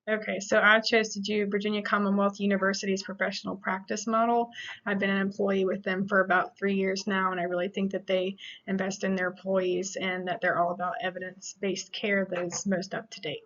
Okay, so I chose to do Virginia Commonwealth University's professional practice model. I've been an employee with them for about 3 years now, and I really think that they invest in their employees and that they're all about evidence-based care that is most up to date.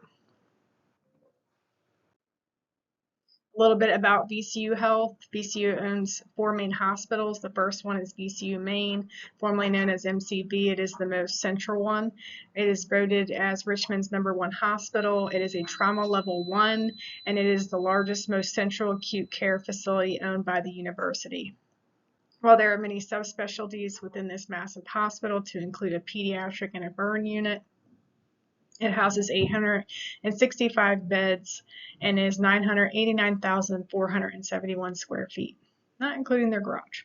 A little bit about VCU Health. VCU owns four main hospitals. The first one is VCU Main, formerly known as MCV. It is the most central one. It is voted as Richmond's #1 hospital. It is a trauma level 1, and it is the largest, most central acute care facility owned by the university. While there are many subspecialties within this massive hospital, to include a pediatric and a burn unit, it houses 865 beds and is 989,471 square feet, not including their garage.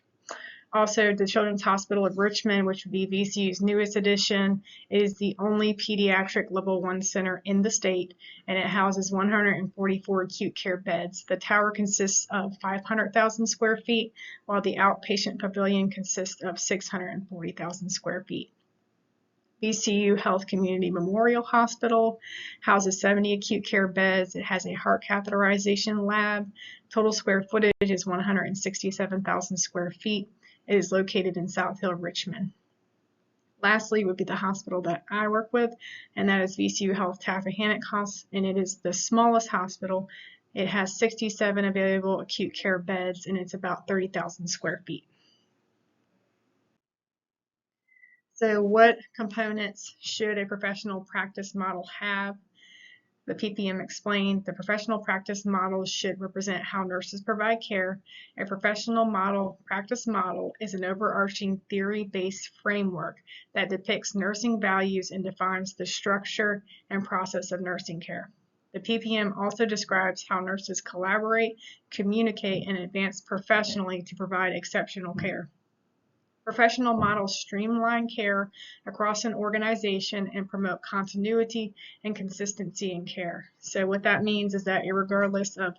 Also, the Children's Hospital of Richmond, which would be VCU's newest addition, is the only pediatric level 1 center in the state, and it houses 144 acute care beds. The tower consists of 500,000 square feet, while the outpatient pavilion consists of 640,000 square feet. VCU Health Community Memorial Hospital houses 70 acute care beds. It has a heart catheterization lab. Total square footage is 167,000 square feet. It is located in South Hill, Richmond. Lastly would be the hospital that I work with, and that is VCU Health Tappahannock Hospital, and it is the smallest hospital. It has 67 available acute care beds, and it's about 30,000 square feet. So what components should a professional practice model have? The PPM explained the professional practice model should represent how nurses provide care. A professional practice model is an overarching theory-based framework that depicts nursing values and defines the structure and process of nursing care. The PPM also describes how nurses collaborate, communicate, and advance professionally to provide exceptional care. Professional models streamline care across an organization and promote continuity and consistency in care. So what that means is that regardless of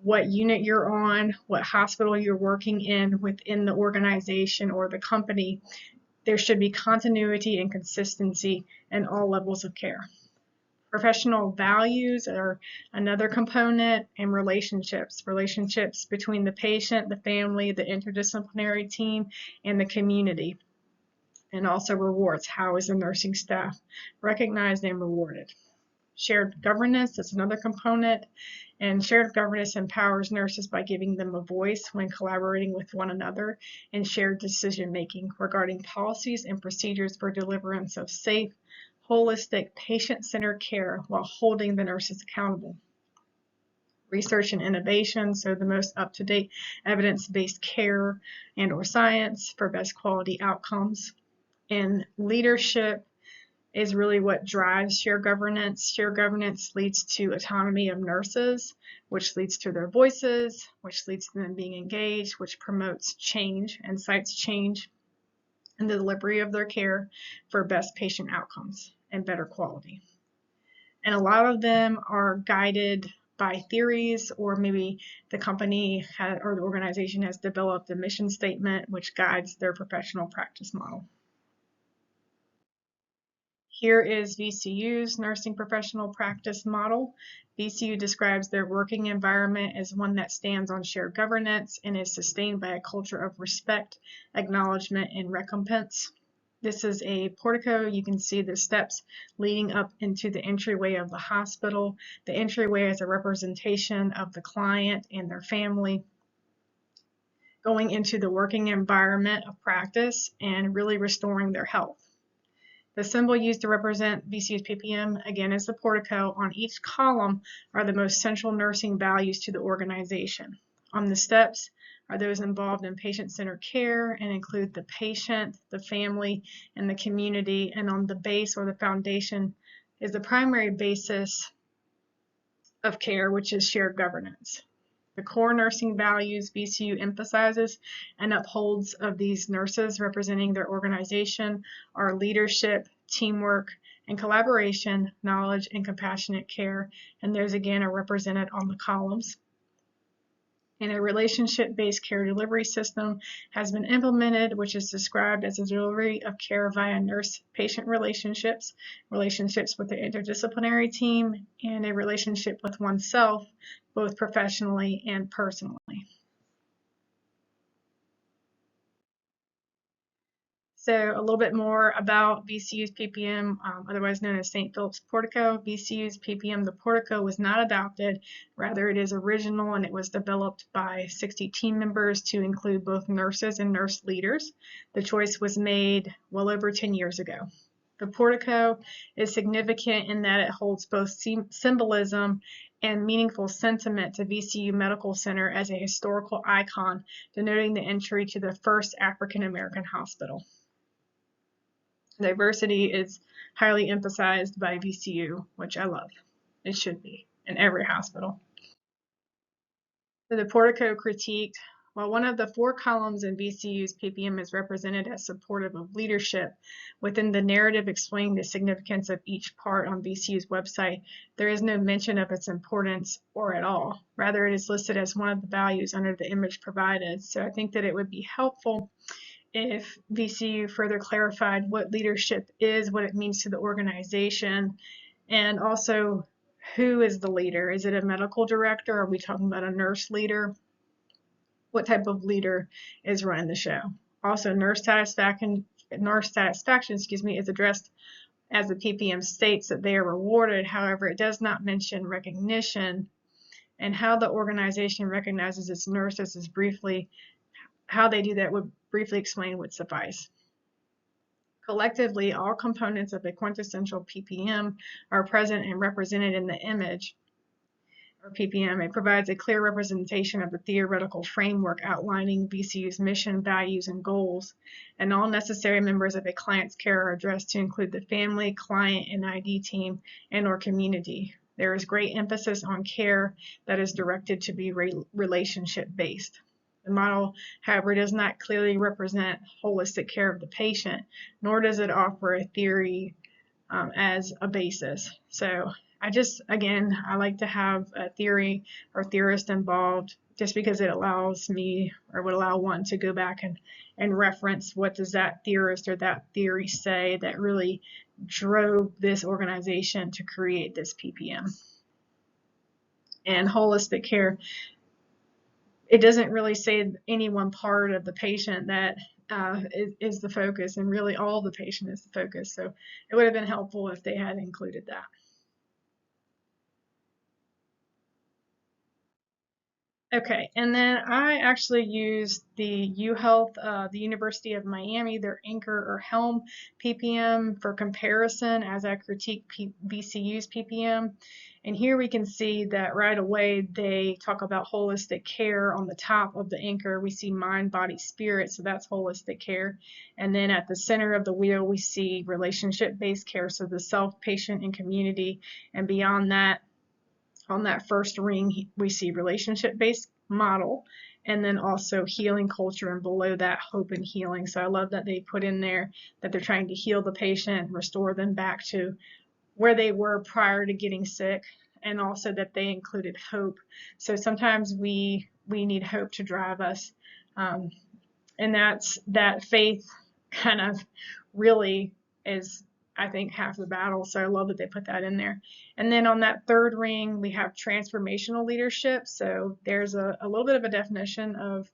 what unit you're on, what hospital you're working in within the organization or the company, there should be continuity and consistency in all levels of care. Professional values are another component, and relationships between the patient, the family, the interdisciplinary team, and the community. And also rewards. How is the nursing staff recognized and rewarded? Shared governance is another component, and shared governance empowers nurses by giving them a voice when collaborating with one another, and shared decision making regarding policies and procedures for deliverance of safe, holistic, patient-centered care while holding the nurses accountable. Research and innovation, so the most up-to-date evidence-based care and/or science for best quality outcomes. And leadership is really what drives shared governance. Shared governance leads to autonomy of nurses, which leads to their voices, which leads to them being engaged, which promotes change, incites change in the delivery of their care for best patient outcomes and better quality. And a lot of them are guided by theories, or maybe the company or the organization has developed a mission statement which guides their professional practice model. Here is VCU's nursing professional practice model. VCU describes their working environment as one that stands on shared governance and is sustained by a culture of respect, acknowledgement, and recompense. This is a portico. You can see the steps leading up into the entryway of the hospital. The entryway is a representation of the client and their family going into the working environment of practice and really restoring their health. The symbol used to represent VCU's PPM, again, is the portico. On each column are the most central nursing values to the organization. On the steps are those involved in patient-centered care and include the patient, the family, and the community. And on the base, or the foundation, is the primary basis of care, which is shared governance. The core nursing values VCU emphasizes and upholds of these nurses representing their organization are leadership, teamwork, and collaboration, knowledge, and compassionate care. And those again are represented on the columns. And a relationship-based care delivery system has been implemented, which is described as a delivery of care via nurse-patient relationships, relationships with the interdisciplinary team, and a relationship with oneself, both professionally and personally. So a little bit more about VCU's PPM, otherwise known as St. Philip's Portico. VCU's PPM, the Portico, was not adopted. Rather, it is original, and it was developed by 60 team members to include both nurses and nurse leaders. The choice was made well over 10 years ago. The Portico is significant in that it holds both symbolism and meaningful sentiment to VCU Medical Center as a historical icon, denoting the entry to the first African American hospital. Diversity is highly emphasized by VCU, which I love. It should be in every hospital. So the Portico critiqued, while one of the 4 columns in VCU's PPM is represented as supportive of leadership, within the narrative explaining the significance of each part on VCU's website, there is no mention of its importance or at all. Rather, it is listed as one of the values under the image provided. So I think that it would be helpful if VCU further clarified what leadership is, what it means to the organization, and also who is the leader. Is it a medical director? Are we talking about a nurse leader? What type of leader is running the show? Also, nurse satisfaction, is addressed as the PPM states that they are rewarded. However, it does not mention recognition, and how the organization recognizes its nurses is briefly, how they do that would briefly explain would suffice. Collectively, all components of a quintessential PPM are present and represented in the image, or PPM. It provides a clear representation of the theoretical framework outlining VCU's mission, values, and goals, and all necessary members of a client's care are addressed to include the family, client, and ID team, and/or community. There is great emphasis on care that is directed to be relationship-based. The model, however, does not clearly represent holistic care of the patient, nor does it offer a theory as a basis. So I like to have a theory or theorist involved, just because it allows me, or would allow one, to go back and reference what does that theorist or that theory say that really drove this organization to create this PPM. And holistic care, it doesn't really say any one part of the patient that is the focus, and really all the patient is the focus. So it would have been helpful if they had included that. Okay, and then I actually used the UHealth, the University of Miami, their Anchor or Helm PPM for comparison as I critique VCU's PPM. And here we can see that right away they talk about holistic care. On the top of the anchor, we see mind, body, spirit, so that's holistic care. And then at the center of the wheel, we see relationship-based care, so the self, patient, and community. And beyond that, on that first ring, we see relationship-based model, and then also healing culture, and below that, hope and healing. So I love that they put in there that they're trying to heal the patient, restore them back to where they were prior to getting sick, and also that they included hope. So sometimes we need hope to drive us, and that faith kind of really is, I think, half the battle. So I love that they put that in there. And then on that third ring, we have transformational leadership. So there's a little bit of a definition of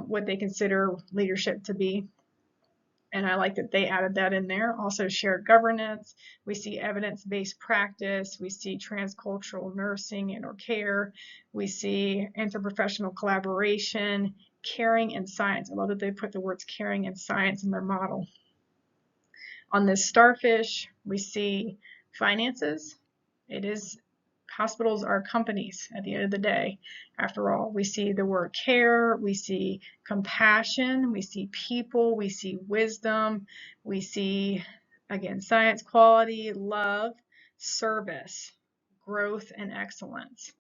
what they consider leadership to be. And I like that they added that in there. Also shared governance. We see evidence-based practice. We see transcultural nursing and or care. We see interprofessional collaboration, caring, and science. I love that they put the words caring and science in their model. On this starfish, we see finances. Hospitals are companies at the end of the day. After all, we see the word care, we see compassion, we see people, we see wisdom, we see, again, science, quality, love, service, growth, and excellence.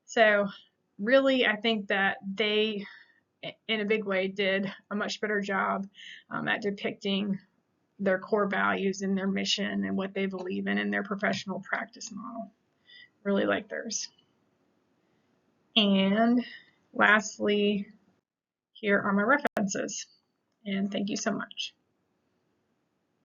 So really, I think that they, in a big way, did a much better job at depicting their core values and their mission and what they believe in their professional practice model. Really like theirs. And Lastly, here are my references, and thank you so much.